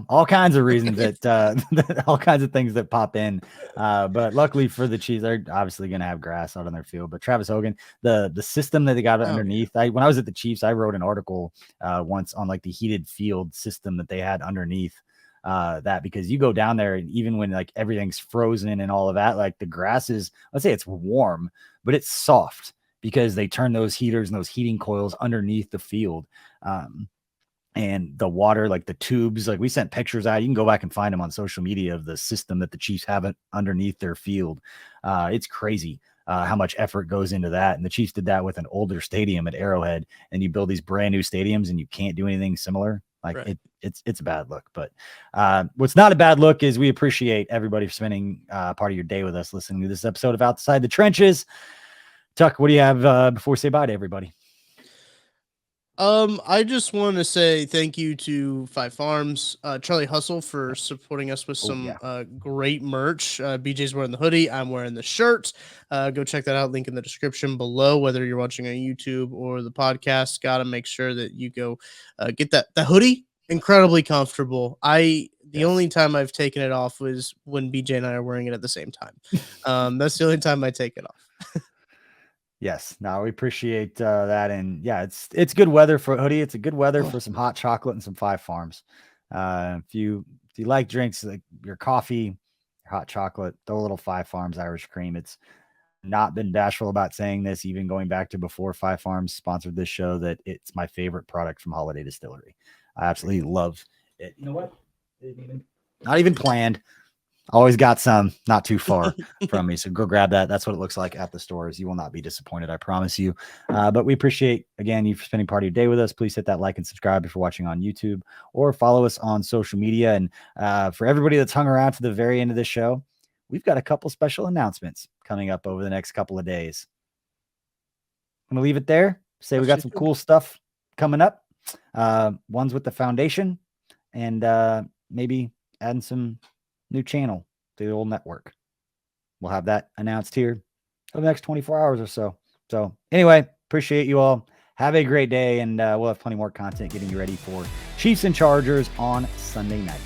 all kinds of reasons that all kinds of things that pop in. But luckily for the Chiefs, they're obviously going to have grass out on their field. But Travis Hogan, the system that they got underneath, when I was at the Chiefs, I wrote an article once on like the heated field system that they had underneath. That, because you go down there and even when like everything's frozen and all of that, like the grass is, let's say it's warm, but it's soft because they turn those heaters and those heating coils underneath the field. And the water, like the tubes, like we sent pictures out. You can go back and find them on social media of the system that the Chiefs have underneath their field. It's crazy how much effort goes into that. And the Chiefs did that with an older stadium at Arrowhead, and you build these brand new stadiums and you can't do anything similar. Like it's a bad look. But what's not a bad look is we appreciate everybody for spending part of your day with us listening to this episode of Outside the Trenches. Tuck, what do you have before we say bye to everybody? I just want to say thank you to Five Farms, Charlie Hustle, for supporting us with some great merch. BJ's wearing the hoodie. I'm wearing the shirt. Go check that out. Link in the description below. Whether you're watching on YouTube or the podcast, got to make sure that you go get that hoodie. Incredibly comfortable. The only time I've taken it off was when BJ and I are wearing it at the same time. That's the only time I take it off. Yes. No, we appreciate that. And yeah, it's good weather for a hoodie. It's a good weather for some hot chocolate and some Five Farms. If you like drinks, like your coffee, your hot chocolate, throw a little Five Farms Irish cream. It's not been bashful about saying this, even going back to before Five Farms sponsored this show, that it's my favorite product from Holiday Distillery. I absolutely love it. You know what? Not even planned. Always got some not too far from me. So go grab that. That's what it looks like at the stores. You will not be disappointed, I promise you. But we appreciate, again, you for spending part of your day with us. Please hit that like and subscribe if you're watching on YouTube, or follow us on social media. And for everybody that's hung around to the very end of this show, we've got a couple special announcements coming up over the next couple of days. I'm going to leave it there. Say we got some cool stuff coming up. One's with the foundation, and maybe adding some new channel to the old network. We'll have that announced here over the next 24 hours or so. So anyway, appreciate you all. Have a great day, and we'll have plenty more content getting you ready for Chiefs and Chargers on Sunday night.